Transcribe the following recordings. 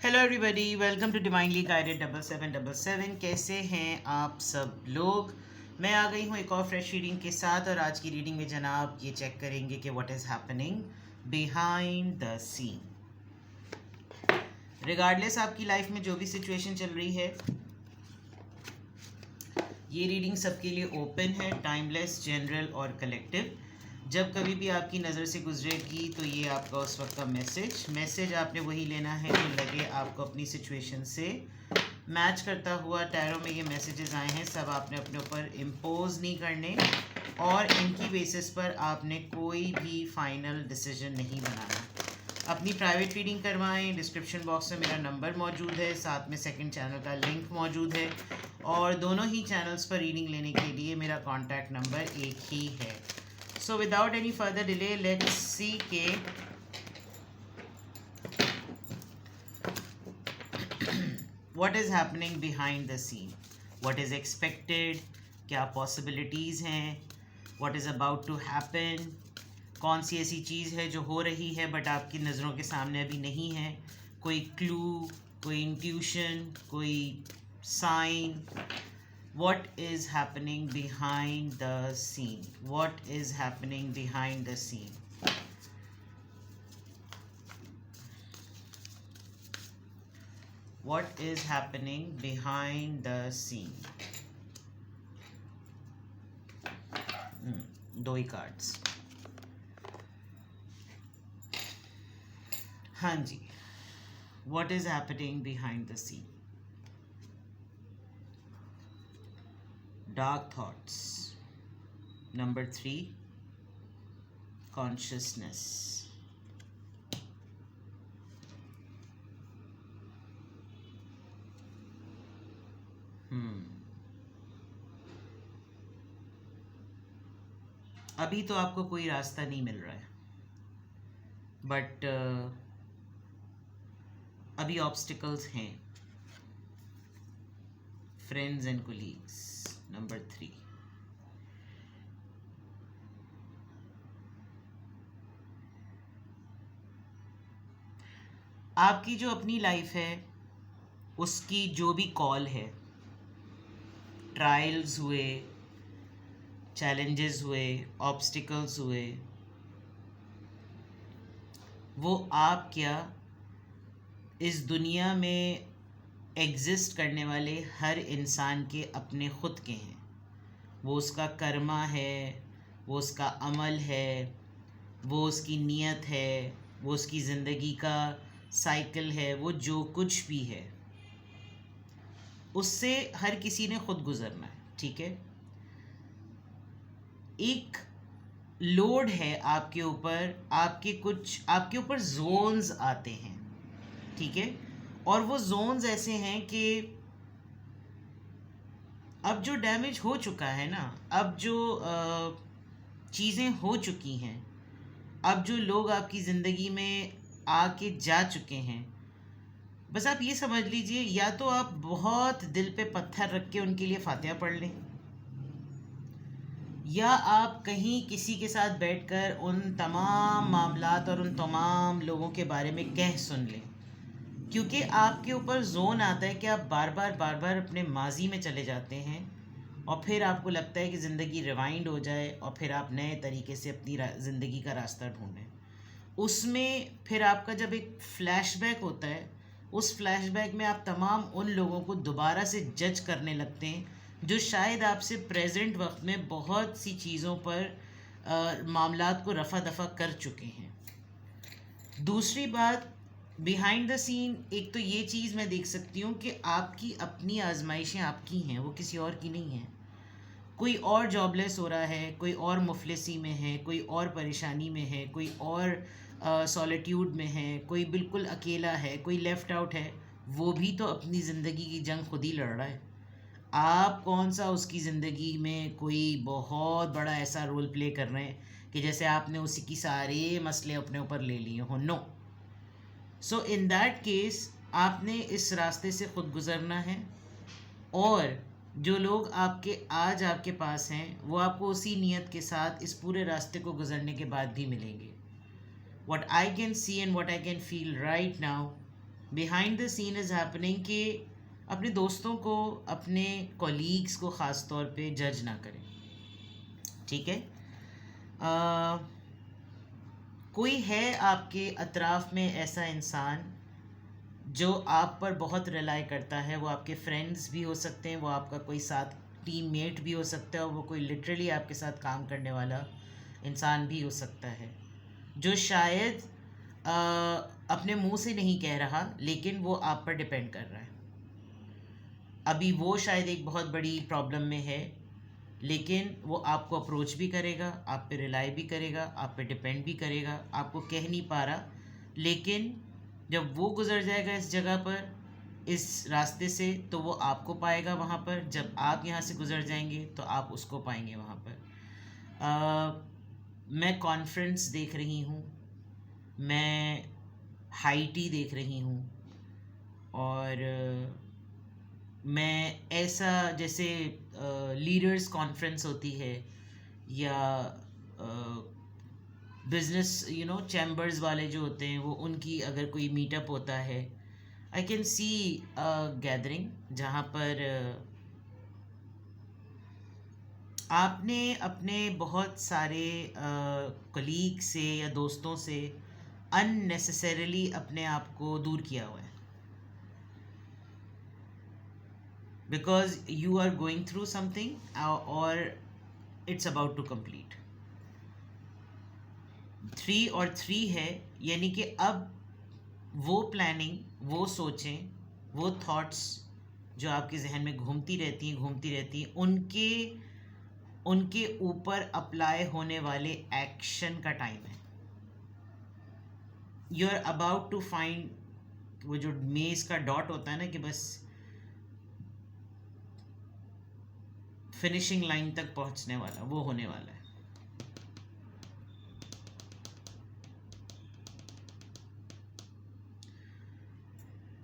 Hello everybody, welcome to divinely guided 7777। कैसे हैं आप सब लोग। मैं आ गई हूँ एक और फ्रेश रीडिंग के साथ, और आज की रीडिंग में जनाब ये चेक करेंगे कि what is happening behind the scene. Regardless आपकी लाइफ में जो भी सिचुएशन चल रही है, ये रीडिंग सबके लिए ओपन है, टाइमलेस, जनरल और कलेक्टिव। जब कभी भी आपकी नज़र से गुजरेगी तो ये आपका उस वक्त का मैसेज आपने वही लेना है जो लगे आपको अपनी सिचुएशन से मैच करता हुआ। टैरो में ये मैसेजेस आए हैं, सब आपने अपने ऊपर इम्पोज नहीं करने, और इनकी बेसिस पर आपने कोई भी फाइनल डिसीजन नहीं बनाना। अपनी प्राइवेट रीडिंग करवाएं। डिस्क्रिप्शन बॉक्स में मेरा नंबर मौजूद है, साथ में सेकंड चैनल का लिंक मौजूद है, और दोनों ही चैनल्स पर रीडिंग लेने के लिए मेरा कॉन्टैक्ट नंबर एक ही है। So without any further delay, let's see के what is happening behind the scene, what is expected, क्या possibilities हैं, what is about to happen, कौन सी ऐसी चीज़ है जो हो रही है बट आपकी नज़रों के सामने अभी नहीं है, कोई क्लू, कोई इंट्यूशन, कोई sign. What is happening behind the scene? What is happening behind the scene? What is happening behind the scene? दो ही कार्ड्स। हाँ जी, what is happening behind the scene? Dark thoughts. Number 3, consciousness. अभी तो आपको कोई रास्ता नहीं मिल रहा है, बट अभी ऑब्स्टिकल्स हैं। Friends and colleagues. नंबर 3, आपकी जो अपनी लाइफ है उसकी जो भी कॉल है, ट्रायल्स हुए, चैलेंजेस हुए, ऑब्स्टिकल्स हुए, वो आप क्या इस दुनिया में एग्जिस्ट करने वाले हर इंसान के अपने ख़ुद के हैं। वो उसका कर्मा है, वो उसका अमल है, वो उसकी नीयत है, वो उसकी ज़िंदगी का साइकिल है, वो जो कुछ भी है उससे हर किसी ने खुद गुजरना है। ठीक है, एक लोड है आपके ऊपर, आपके ऊपर जोन्स आते हैं। ठीक है, और वो जोन्स ऐसे हैं कि अब जो डैमेज हो चुका है ना, अब जो चीज़ें हो चुकी हैं, अब जो लोग आपकी ज़िंदगी में आके जा चुके हैं, बस आप ये समझ लीजिए, या तो आप बहुत दिल पे पत्थर रख के उनके लिए फातिहा पढ़ लें, या आप कहीं किसी के साथ बैठकर उन तमाम मामलात और उन तमाम लोगों के बारे में कह सुन लें। क्योंकि आपके ऊपर जोन आता है कि आप बार बार अपने माजी में चले जाते हैं, और फिर आपको लगता है कि ज़िंदगी रिवाइंड हो जाए, और फिर आप नए तरीके से अपनी ज़िंदगी का रास्ता ढूंढें। उसमें फिर आपका जब एक फ़्लैशबैक होता है, उस फ्लैशबैक में आप तमाम उन लोगों को दोबारा से जज करने लगते हैं जो शायद आपसे प्रेजेंट वक्त में बहुत सी चीज़ों पर मामलात को रफ़ा दफ़ा कर चुके हैं। दूसरी बात, बिहाइंड द सीन, एक तो ये चीज़ मैं देख सकती हूँ कि आपकी अपनी आजमाइशें आपकी हैं, वो किसी और की नहीं हैं। कोई और जॉबलेस हो रहा है, कोई और मुफलिसी में है, कोई और परेशानी में है, कोई और सॉलिट्यूड में है, कोई बिल्कुल अकेला है, कोई लेफ़्ट आउट है। वो भी तो अपनी ज़िंदगी की जंग खुद ही लड़ रहा है। आप कौन सा उसकी ज़िंदगी में कोई बहुत बड़ा ऐसा रोल प्ले कर रहे हैं कि जैसे आपने उसी की सारे मसले अपने ऊपर ले लिए हों। No. So in that case आपने इस रास्ते से ख़ुद गुज़रना है, और जो लोग आज आपके पास हैं वो आपको उसी नीयत के साथ इस पूरे रास्ते को गुजरने के बाद भी मिलेंगे। What I can see and what I can feel right now, behind the scene is happening कि अपने दोस्तों को, अपने कॉलीग्स को ख़ास तौर पे जज ना करें, ठीक है। कोई है आपके अतराफ़ में ऐसा इंसान जो आप पर बहुत रिलाई करता है, वो आपके फ्रेंड्स भी हो सकते हैं, वो आपका कोई साथ टीममेट भी हो सकता है, और वो कोई लिटरली आपके साथ काम करने वाला इंसान भी हो सकता है, जो शायद अ, अपने मुंह से नहीं कह रहा लेकिन वो आप पर डिपेंड कर रहा है। अभी वो शायद एक बहुत बड़ी प्रॉब्लम में है, लेकिन वो आपको अप्रोच भी करेगा, आप पे रिलाई भी करेगा, आप पे डिपेंड भी करेगा, आपको कह नहीं पा रहा, लेकिन जब वो गुजर जाएगा इस जगह पर, इस रास्ते से, तो वो आपको पाएगा वहाँ पर। जब आप यहाँ से गुजर जाएंगे तो आप उसको पाएंगे वहाँ पर। मैं कॉन्फ्रेंस देख रही हूँ, मैं हाई टी देख रही हूँ, और मैं ऐसा, जैसे लीडर्स कॉन्फ्रेंस होती है, या बिजनेस चैम्बर्स वाले जो होते हैं, वो उनकी अगर कोई मीटअप होता है, आई कैन सी गैदरिंग जहाँ पर आपने अपने बहुत सारे कलीग से या दोस्तों से अननेसेसरीली अपने आप को दूर किया हुआ है, because you are going through something और इट्स अबाउट टू कंप्लीट। 3 और 3 है, यानी कि अब वो प्लानिंग, वो सोचें, वो थॉट्स जो आपके जहन में घूमती रहती हैं, उनके ऊपर अप्लाई होने वाले एक्शन का टाइम है। You are about to find, वो जो मेज का डॉट होता है ना, कि बस फिनिशिंग लाइन तक पहुंचने वाला, वो होने वाला है।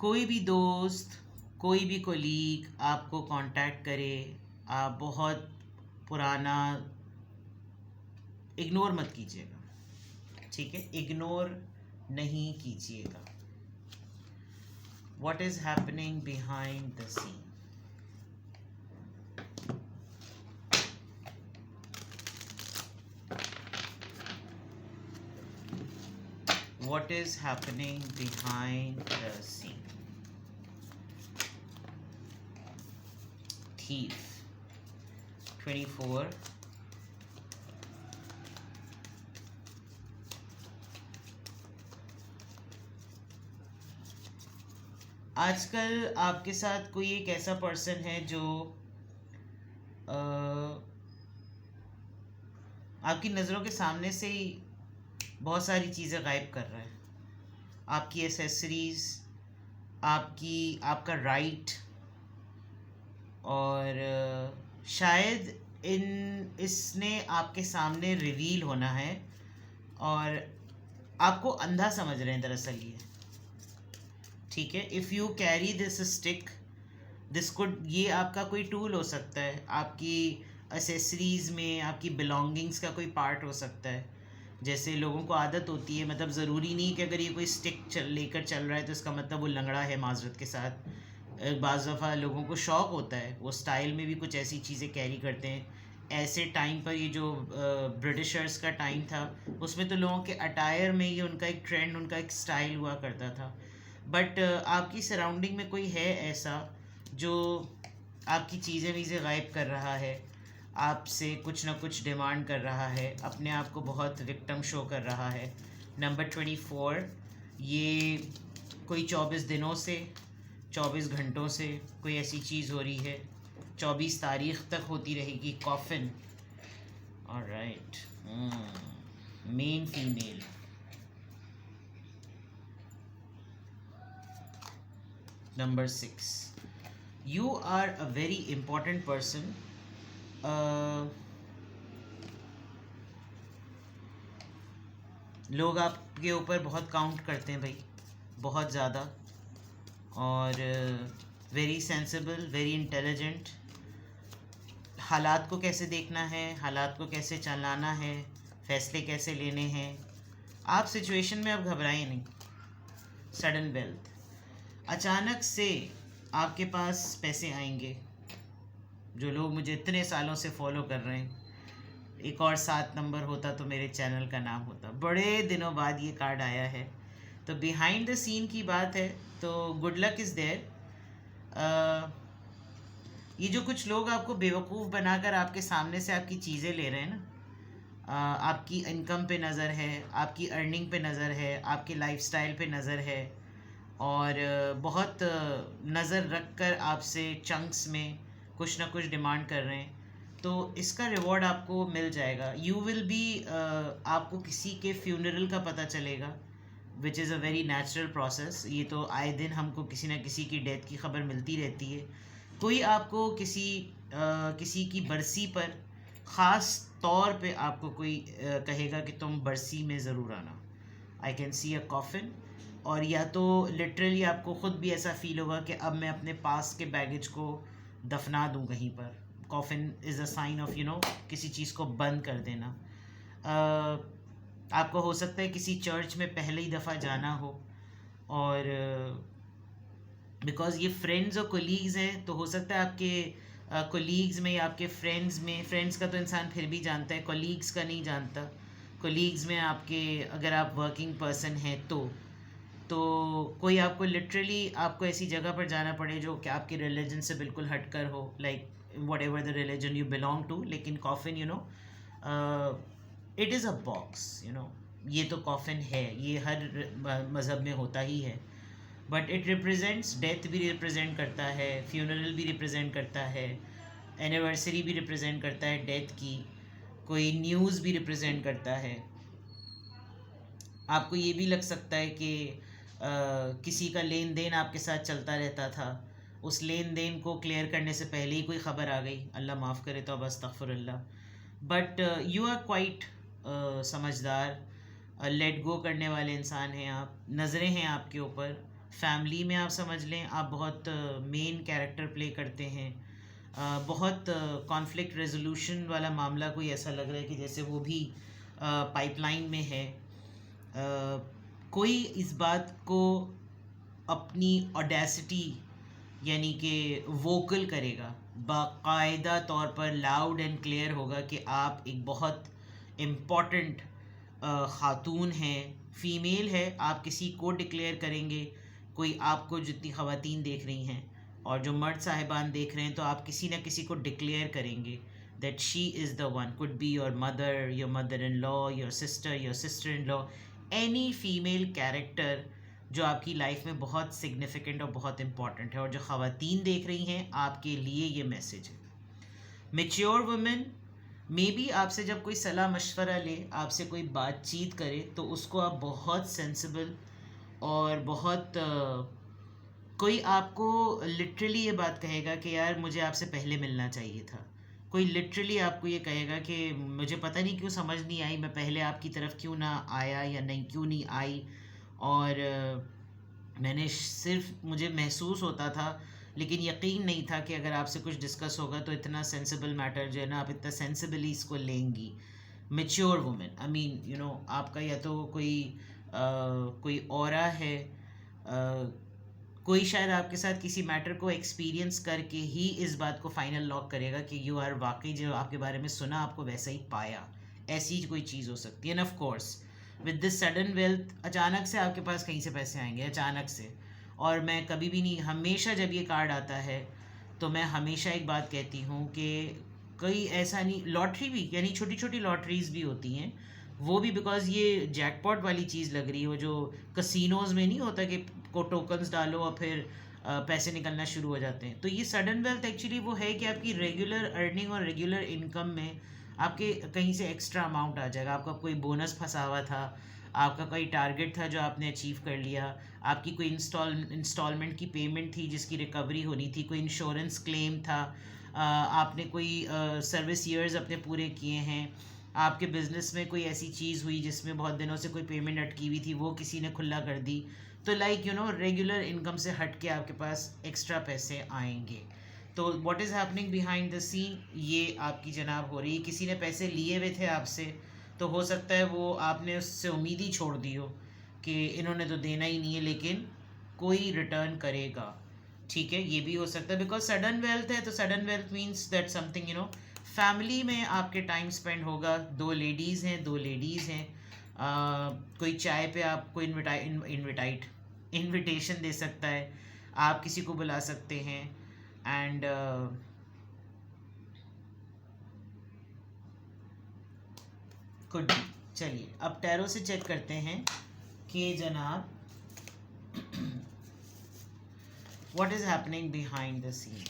कोई भी दोस्त, कोई भी कोलीग आपको कांटेक्ट करे, आप बहुत पुराना, इग्नोर मत कीजिएगा, ठीक है, इग्नोर नहीं कीजिएगा। What is happening behind the scene? What is happening behind the scene? Thief 24, आजकल आपके साथ कोई एक ऐसा पर्सन है जो आपकी नज़रों के सामने से ही बहुत सारी चीज़ें गायब कर रहा है। आपकी एसेसरीज़, आपका राइट, और शायद इसने आपके सामने रिवील होना है, और आपको अंधा समझ रहे हैं दरअसल ये, ठीक है। If you carry this stick, ये आपका कोई टूल हो सकता है, आपकी एसेसरीज़ में आपकी बिलोंगिंग्स का कोई पार्ट हो सकता है। जैसे लोगों को आदत होती है, मतलब ज़रूरी नहीं कि अगर ये कोई स्टिक लेकर चल रहा है तो इसका मतलब वो लंगड़ा है, माजरत के साथ। बाज़ दफ़ा लोगों को शौक़ होता है, वो स्टाइल में भी कुछ ऐसी चीज़ें कैरी करते हैं। ऐसे टाइम पर, ये जो ब्रिटिशर्स का टाइम था, उसमें तो लोगों के अटायर में ये उनका एक ट्रेंड, उनका एक स्टाइल हुआ करता था। बट आपकी सराउंडिंग में कोई है ऐसा जो आपकी चीज़ें वीज़ें गायब कर रहा है, आपसे कुछ ना कुछ डिमांड कर रहा है, अपने आप को बहुत विक्टिम शो कर रहा है। नंबर 24, ये कोई 24 दिनों से, 24 घंटों से कोई ऐसी चीज़ हो रही है, 24 तारीख तक होती रहेगी। Coffin, alright, main female. Number 6, you are a very important person. लोग आपके ऊपर बहुत काउंट करते हैं भाई, बहुत ज़्यादा, और वेरी सेंसिबल, वेरी इंटेलिजेंट। हालात को कैसे देखना है, हालात को कैसे चलाना है, फैसले कैसे लेने हैं। आप सिचुएशन में अब घबराएं नहीं। सडन वेल्थ, अचानक से आपके पास पैसे आएंगे। जो लोग मुझे इतने सालों से फॉलो कर रहे हैं, एक और 7 नंबर होता तो मेरे चैनल का नाम होता। बड़े दिनों बाद ये कार्ड आया है, तो बिहाइंड द सीन की बात है। तो गुड लक इज़ देयर। ये जो कुछ लोग आपको बेवकूफ़ बनाकर आपके सामने से आपकी चीज़ें ले रहे हैं ना, आपकी इनकम पे नज़र है, आपकी अर्निंग पे नज़र है, आपके लाइफस्टाइल पे नज़र है, और बहुत नज़र रख कर आपसे चंक्स में कुछ ना कुछ डिमांड कर रहे हैं, तो इसका रिवॉर्ड आपको मिल जाएगा। यू विल बी, आपको किसी के फ्यूनरल का पता चलेगा, which is a very natural process. ये तो आए दिन हमको किसी ना किसी की डेथ की खबर मिलती रहती है। कोई आपको किसी की बरसी पर ख़ास तौर पे आपको कोई कहेगा कि तुम बरसी में ज़रूर आना। I can see a coffin. और या तो लिटरली आपको ख़ुद भी ऐसा फील होगा कि अब मैं अपने पास के बैगेज को दफना दूँ कहीं पर। Coffin is a sign of किसी चीज़ को बंद कर देना। आपको हो सकता है किसी चर्च में पहली दफ़ा जाना हो, और बिकॉज़ ये फ्रेंड्स और कोलीग्स हैं, तो हो सकता है आपके कोलीग्स में या आपके फ्रेंड्स में, फ्रेंड्स का तो इंसान फिर भी जानता है, कोलीग्स का नहीं जानता। कोलीग्स में आपके, अगर आप वर्किंग पर्सन हैं तो कोई आपको लिटरली आपको ऐसी जगह पर जाना पड़े जो कि आपके रिलीजन से बिल्कुल हटकर हो, like whatever the religion you belong to. लेकिन coffin it is a box, ये तो कॉफिन है, ये हर मज़हब में होता ही है, बट इट रिप्रेजेंट्स डेथ भी रिप्रेजेंट करता है, फ्यूनरल भी रिप्रेजेंट करता है, एनिवर्सरी भी रिप्रेजेंट करता है डेथ की, कोई न्यूज़ भी रिप्रेजेंट करता है। आपको ये भी लग सकता है कि किसी का लेन देन आपके साथ चलता रहता था, उस लेन देन को क्लियर करने से पहले ही कोई ख़बर आ गई, अल्लाह माफ़ करे तो अब अस्तग़फिरुल्लाह। बट यू आर क्वाइट समझदार, लेट गो करने वाले इंसान हैं आप, नज़रें हैं आपके ऊपर। फैमिली में आप समझ लें आप बहुत मेन कैरेक्टर प्ले करते हैं। बहुत कॉन्फ्लिक्ट रेजोल्यूशन वाला मामला कोई ऐसा लग रहा है कि जैसे वो भी पाइपलाइन में है। कोई इस बात को अपनी ऑडेसिटी यानी कि वोकल करेगा, बाकायदा तौर पर लाउड एंड क्लियर होगा कि आप एक बहुत इम्पॉर्टेंट ख़ातून हैं, फ़ीमेल है। आप किसी को डिक्लेयर करेंगे, कोई आपको जितनी ख़वातीन देख रही हैं और जो मर्द साहिबान देख रहे हैं, तो आप किसी न किसी को डिक्लेयर करेंगे that she is the one. Could be your mother in law, your sister in law, any female character जो आपकी लाइफ में बहुत सिग्निफिकेंट और बहुत इम्पॉर्टेंट है। और जो ख़वातीन देख रही हैं, आपके लिए ये मैसेज है। मेच्योर वुमेन मे बी आपसे जब कोई सलाह मशवरा ले, आपसे कोई बातचीत करे, तो उसको आप बहुत सेंसिबल और बहुत कोई आपको लिटरली ये बात कहेगा कि यार मुझे आपसे पहले मिलना चाहिए था। कोई लिटरली आपको ये कहेगा कि मुझे पता नहीं क्यों समझ नहीं आई, मैं पहले आपकी तरफ क्यों ना आया या नहीं क्यों नहीं आई। और मैंने सिर्फ, मुझे महसूस होता था लेकिन यकीन नहीं था कि अगर आपसे कुछ डिस्कस होगा तो इतना सेंसिबल मैटर जो है ना, आप इतना सेंसिबली इसको लेंगी। मेच्योर वुमेन, आई मीन आपका या तो कोई ऑरा है, कोई शायद आपके साथ किसी मैटर को एक्सपीरियंस करके ही इस बात को फाइनल लॉक करेगा कि यू आर वाकई जो आपके बारे में सुना आपको वैसा ही पाया। ऐसी कोई चीज़ हो सकती है। End of course with this sudden wealth, अचानक से आपके पास कहीं से पैसे आएंगे, अचानक से। और मैं कभी भी नहीं, हमेशा जब ये कार्ड आता है तो मैं हमेशा एक बात कहती हूँ कि कोई ऐसा नहीं, लॉटरी भी यानी छोटी छोटी लॉटरीज़ भी होती हैं, वो भी बिकॉज़ ये जैकपॉट वाली चीज़ लग रही है, वो जो कसिनोज़ में नहीं होता कि को टोकन्स डालो और फिर पैसे निकलना शुरू हो जाते हैं। तो ये सडन वेल्थ एक्चुअली वो है कि आपकी रेगुलर अर्निंग और रेगुलर इनकम में आपके कहीं से एक्स्ट्रा अमाउंट आ जाएगा। आपका कोई बोनस फंसा हुआ था, आपका कोई टारगेट था जो आपने अचीव कर लिया, आपकी कोई इंस्टॉलमेंट की पेमेंट थी जिसकी रिकवरी होनी थी, कोई इंश्योरेंस क्लेम था, आपने कोई सर्विस ईयर्स अपने पूरे किए हैं, आपके बिज़नेस में कोई ऐसी चीज़ हुई जिसमें बहुत दिनों से कोई पेमेंट अटकी हुई थी, वो किसी ने खुला कर दी। तो लाइक रेगुलर इनकम से हट के आपके पास एक्स्ट्रा पैसे आएंगे। तो what is happening behind the scene, ये आपकी जनाब हो रही है। किसी ने पैसे लिए हुए थे आपसे, तो हो सकता है वो आपने उससे उम्मीद ही छोड़ दी हो कि इन्होंने तो देना ही नहीं है, लेकिन कोई रिटर्न करेगा, ठीक है, ये भी हो सकता है। बिकॉज सडन वेल्थ है तो sudden wealth means that something family में आपके टाइम स्पेंड होगा। दो लेडीज़ हैं, कोई चाय पे आपको इनविटेशन दे सकता है, आप किसी को बुला सकते हैं। And could be. चलिए अब टैरो से चेक करते हैं कि जनाब what is happening behind the scene.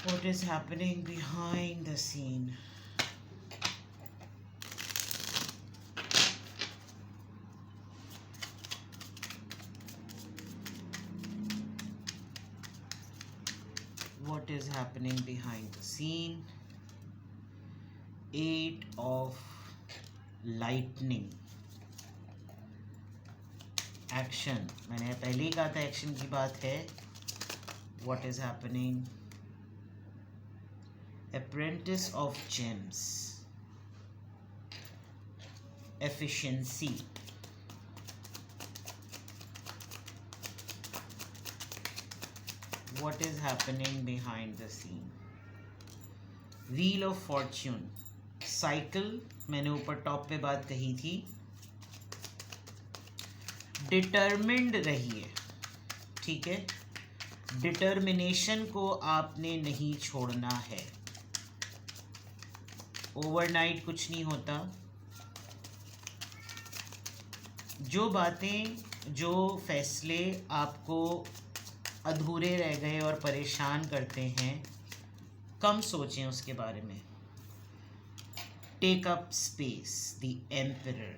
What is happening behind the scene? What is happening behind the scene? 8 of lightning. Action. मैंने पहले ही कहा था एक्शन की बात है. What is happening? Apprentice of gems. Efficiency. What is happening behind the scene? Wheel of Fortune. Cycle. मैंने ऊपर top पे बात कही थी. डिटर्मिन्ड रहिए, ठीक है, डिटर्मिनेशन को आपने नहीं छोड़ना है. ओवरनाइट कुछ नहीं होता. जो बातें, जो फैसले आपको अधूरे रह गए और परेशान करते हैं, कम सोचें उसके बारे में. Take up space. The emperor.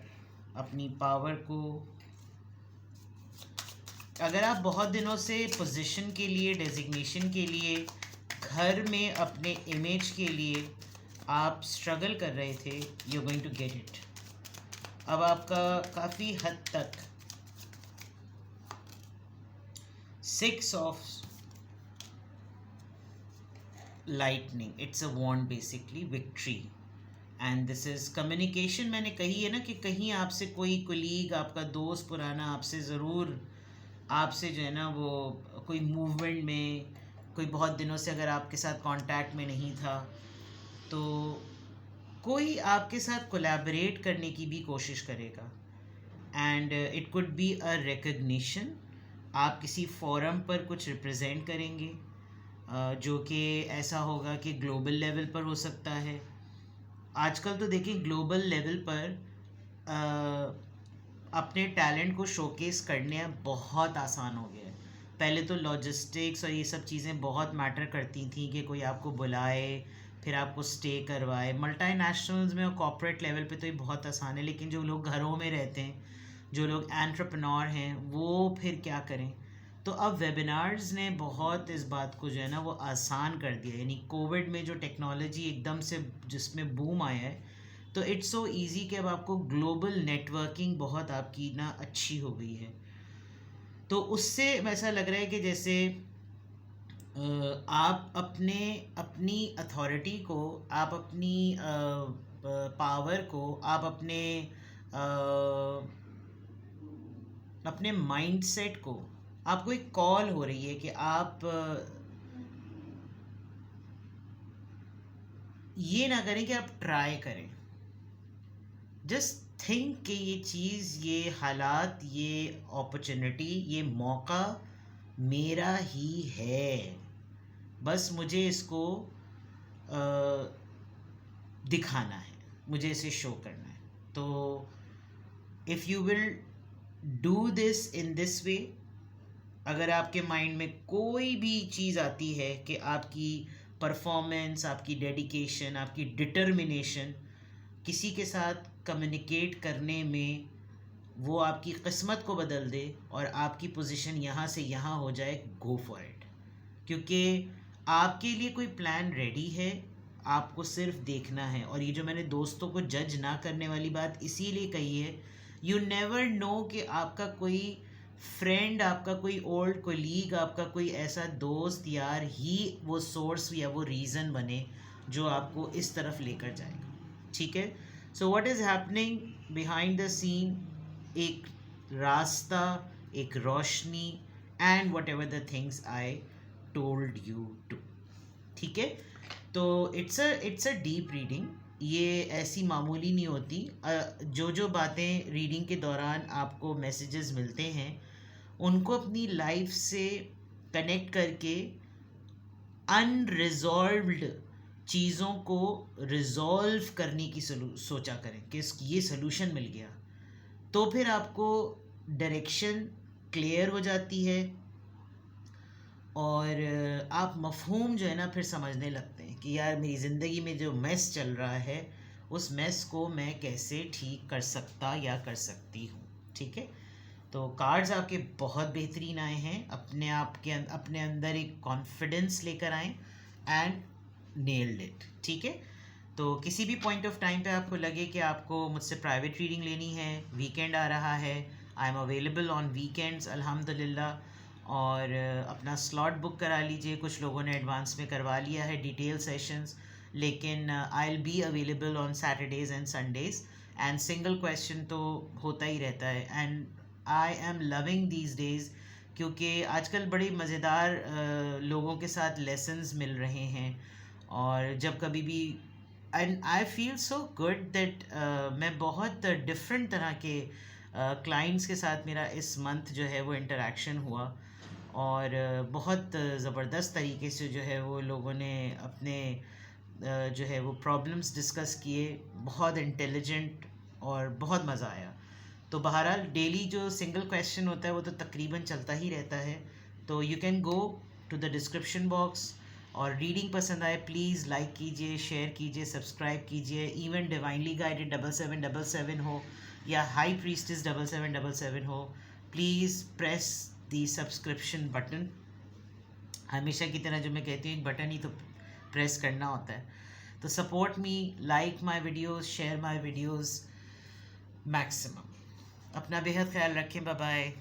अपनी पावर को, अगर आप बहुत दिनों से पोजीशन के लिए, डेजिग्नेशन के लिए, घर में अपने इमेज के लिए आप स्ट्रगल कर रहे थे, you going to get it. अब आपका काफ़ी हद तक 6 of lightning, it's a wand basically, victory. And this is communication. मैंने कही है ना कि कहीं आपसे कोई कुलीग, आपका दोस्त पुराना आपसे ज़रूर, आपसे जो है ना वो कोई मूवमेंट में, कोई बहुत दिनों से अगर आपके साथ कांटेक्ट में नहीं था, तो कोई आपके साथ कोलैबोरेट करने की भी कोशिश करेगा. And it could be a recognition. आप किसी फोरम पर कुछ रिप्रेजेंट करेंगे, जो कि ऐसा होगा कि ग्लोबल लेवल पर हो सकता है. आजकल तो देखिए ग्लोबल लेवल पर अपने टैलेंट को शोकेस करने बहुत आसान हो गया है. पहले तो लॉजिस्टिक्स और ये सब चीज़ें बहुत मैटर करती थी कि कोई आपको बुलाए, फिर आपको स्टे करवाए. मल्टीनेशनल्स में और कॉर्पोरेट लेवल पे तो ये बहुत आसान है, लेकिन जो लोग घरों में रहते हैं, जो लोग एंटरप्रेन्योर हैं, वो फिर क्या करें. तो अब वेबिनार्स ने बहुत इस बात को जो है ना वो आसान कर दिया. यानी कोविड में जो टेक्नोलॉजी एकदम से जिसमें बूम आया है, तो इट्स सो इजी कि अब आपको ग्लोबल नेटवर्किंग बहुत आपकी ना अच्छी हो गई है. तो उससे ऐसा लग रहा है कि जैसे आप अपनी अथॉरिटी को, आप अपनी पावर को, आप अपने माइंडसेट को, आपको एक कॉल हो रही है कि आप ये ना करें कि आप ट्राई करें. जस्ट थिंक कि ये चीज़, ये हालात, ये अपॉर्चुनिटी, ये मौका मेरा ही है. बस मुझे इसको दिखाना है, मुझे इसे शो करना है. तो if you will do this in this way, अगर आपके माइंड में कोई भी चीज़ आती है कि आपकी परफॉर्मेंस, आपकी डेडिकेशन, आपकी डिटर्मिनेशन किसी के साथ कम्युनिकेट करने में वो आपकी किस्मत को बदल दे और आपकी पोजीशन यहाँ से यहाँ हो जाए, गो फॉर इट. क्योंकि आपके लिए कोई प्लान रेडी है, आपको सिर्फ देखना है। और ये जो मैंने दोस्तों को जज ना करने वाली बात इसीलिए कही है, यू नेवर नो कि आपका कोई फ्रेंड, आपका कोई ओल्ड कोलीग, आपका कोई ऐसा दोस्त यार ही वो सोर्स या वो रीज़न बने जो आपको इस तरफ लेकर जाएगा। ठीक है, so what is happening behind the scene, एक रास्ता, एक रोशनी, and whatever the things I told you to. ठीक है, तो इट्स अ डीप रीडिंग, ये ऐसी मामूली नहीं होती। जो बातें रीडिंग के दौरान आपको मैसेजेस मिलते हैं उनको अपनी लाइफ से कनेक्ट करके अनरिजॉल्व्ड चीज़ों को रिजॉल्व करने की सोचा करें कि ये सोल्यूशन मिल गया, तो फिर आपको डायरेक्शन क्लियर हो जाती है और आप मफ़हूम जो है ना फिर समझने लगते हैं कि यार मेरी ज़िंदगी में जो मेस चल रहा है उस मेस को मैं कैसे ठीक कर सकता या कर सकती हूँ। ठीक है, तो कार्ड्स आपके बहुत बेहतरीन आए हैं, अपने आप के अपने अंदर एक कॉन्फिडेंस लेकर आएँ एंड नेल्ड इट। ठीक है, तो किसी भी पॉइंट ऑफ टाइम पे आपको लगे कि आपको मुझसे प्राइवेट रीडिंग लेनी है, वीकेंड आ रहा है, I am available on weekends अल्हम्दुलिल्लाह, और अपना स्लॉट बुक करा लीजिए। कुछ लोगों ने एडवांस में करवा लिया है डिटेल सेशंस, लेकिन I will be available on Saturdays and Sundays, and single question तो होता ही रहता है। And I am loving these days क्योंकि आजकल बड़ी मज़ेदार लोगों के साथ लेसन्स मिल रहे हैं, और जब कभी भी and I feel so good that मैं बहुत डिफरेंट तरह के क्लाइंट्स के साथ मेरा इस मंथ जो है वो इंटरेक्शन हुआ, और बहुत ज़बरदस्त तरीके से जो है वो लोगों ने अपने जो है वो प्रॉब्लम्स डिस्कस किए, बहुत इंटेलिजेंट और बहुत मज़ा आया। तो बहरहाल डेली जो सिंगल क्वेश्चन होता है वो तो तकरीबन चलता ही रहता है, तो you can go to the description box, और रीडिंग पसंद आए प्लीज़ लाइक कीजिए, शेयर कीजिए, सब्सक्राइब कीजिए। इवन डिवाइनली गाइडेड 7777 हो या हाई प्रीस्टिस 7777 हो, please press the subscription button. हमेशा की तरह जो मैं कहती हूँ एक बटन ही तो प्रेस करना होता है। तो support me, like my videos, share my videos maximum. अपना बेहद ख्याल रखें, बाय बाय।